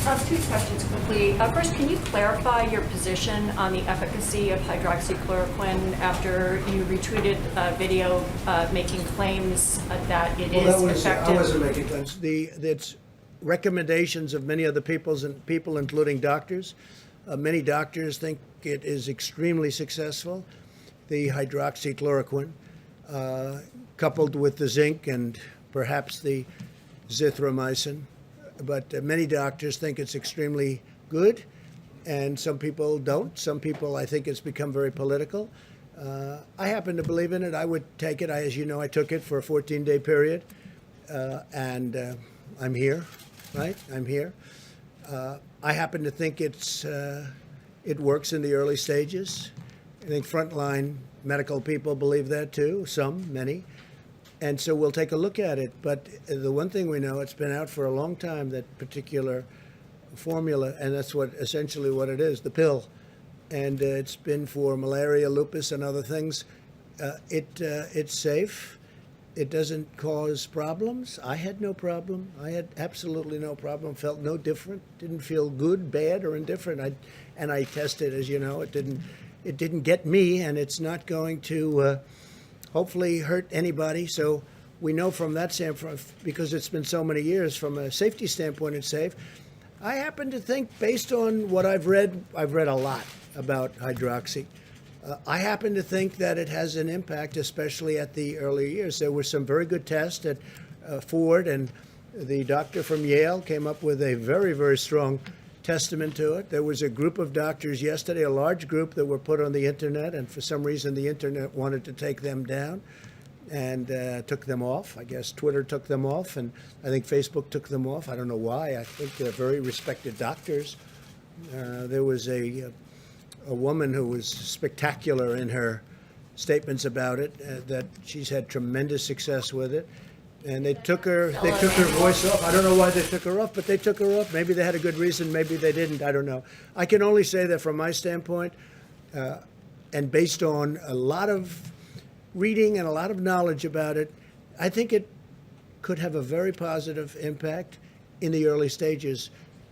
Two questions quickly. First, can you clarify your position on the efficacy of hydroxychloroquine after you retweeted a video making claims that it is effective? I wasn't making claims. It's recommendations of many other people, including doctors. Many doctors think it is extremely successful. The hydroxychloroquine, coupled with the zinc and perhaps the zithromycin. But many doctors think it's extremely good, and some people don't. Some people, I think it's become very political. I happen to believe in it. I would take it. As you know, I took it for a 14-day period, and I'm here, right? I'm here. I happen to think it works in the early stages. I think frontline medical people believe that too, many. And so we'll take a look at it. But the one thing we know, it's been out for a long time, that particular formula, and that's essentially what it is, the pill. And it's been for malaria, lupus, and other things. It's safe. It doesn't cause problems. I had no problem. I had absolutely no problem. Felt no different. Didn't feel good, bad, or indifferent. I tested, as you know. It didn't get me, and it's not going to hopefully hurt anybody. So we know from that standpoint, because it's been so many years, from a safety standpoint, it's safe. I happen to think, based on what I've read a lot about hydroxy. I happen to think that it has an impact, especially at the earlier years. There were some very good tests at Ford, and the doctor from Yale came up with a very, very strong testament to it. There was a group of doctors yesterday, a large group, that were put on the internet, and for some reason the internet wanted to take them down and took them off. I guess Twitter took them off, and I think Facebook took them off. I don't know why. I think they're very respected doctors. There was a woman who was spectacular in her statements about it, that she's had tremendous success with it. And they took her voice off. I don't know why they took her off, but they took her off. Maybe they had a good reason, maybe they didn't. I don't know. I can only say that from my standpoint, and based on a lot of reading and a lot of knowledge about it, I think it could have a very positive impact in the early stages.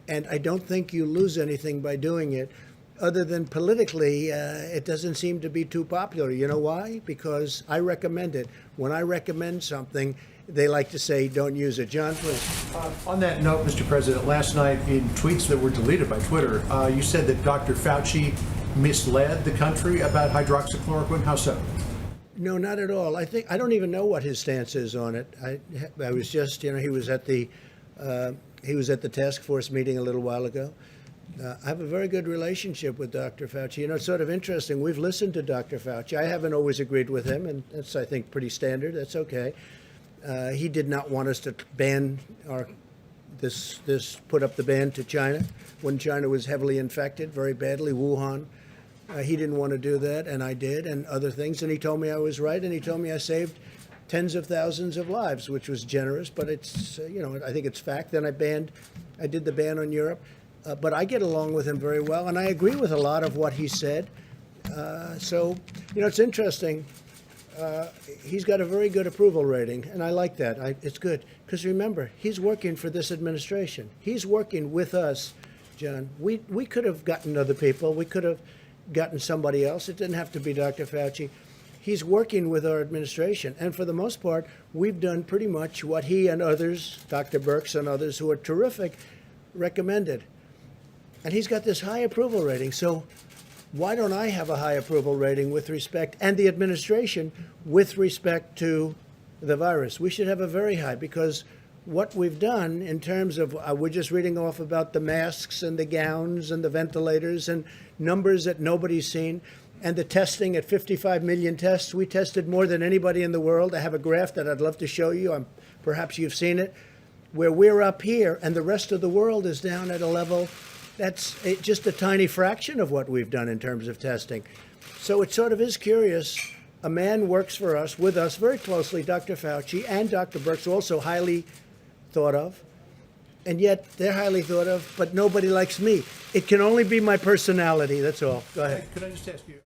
And I don't think you lose anything by doing it, other than politically, it doesn't seem to be too popular. You know why? Because I recommend it. When I recommend something, they like to say, don't use it. John, please. On that note, Mr. President, last night in tweets that were deleted by Twitter, you said that Dr. Fauci misled the country about hydroxychloroquine. How so? No, not at all. I don't even know what his stance is on it. I was just, he was at the task force meeting a little while ago. I have a very good relationship with Dr. Fauci. It's sort of interesting. We've listened to Dr. Fauci. I haven't always agreed with him, and that's, I think, pretty standard. That's okay. He did not want us to ban put up the ban to China when China was heavily infected, very badly, Wuhan. He didn't want to do that, and I did, and other things. And he told me I was right, and he told me I saved tens of thousands of lives, which was generous. But it's, I think it's fact. Then I did the ban on Europe. But I get along with him very well, and I agree with a lot of what he said. So, it's interesting. He's got a very good approval rating, and I like that. It's good, because remember, he's working for this administration. He's working with us, John. We could have gotten other people. We could have gotten somebody else. It didn't have to be Dr. Fauci. He's working with our administration, and for the most part, we've done pretty much what he and others, Dr. Birx and others who are terrific, recommended. And he's got this high approval rating. So why don't I have a high approval rating with respect, and the administration, with respect to the virus? We should have a very high, because what we've done in terms of, we're just reading off about the masks and the gowns and the ventilators and numbers that nobody's seen, and the testing at 55 million tests. We tested more than anybody in the world. I have a graph that I'd love to show you. Perhaps you've seen it, where we're up here and the rest of the world is down at a level that's just a tiny fraction of what we've done in terms of testing. So it sort of is curious. A man works for us, with us very closely, Dr. Fauci and Dr. Birx, also highly thought of. And yet they're highly thought of, but nobody likes me. It can only be my personality. That's all. Go ahead. Could I just ask you?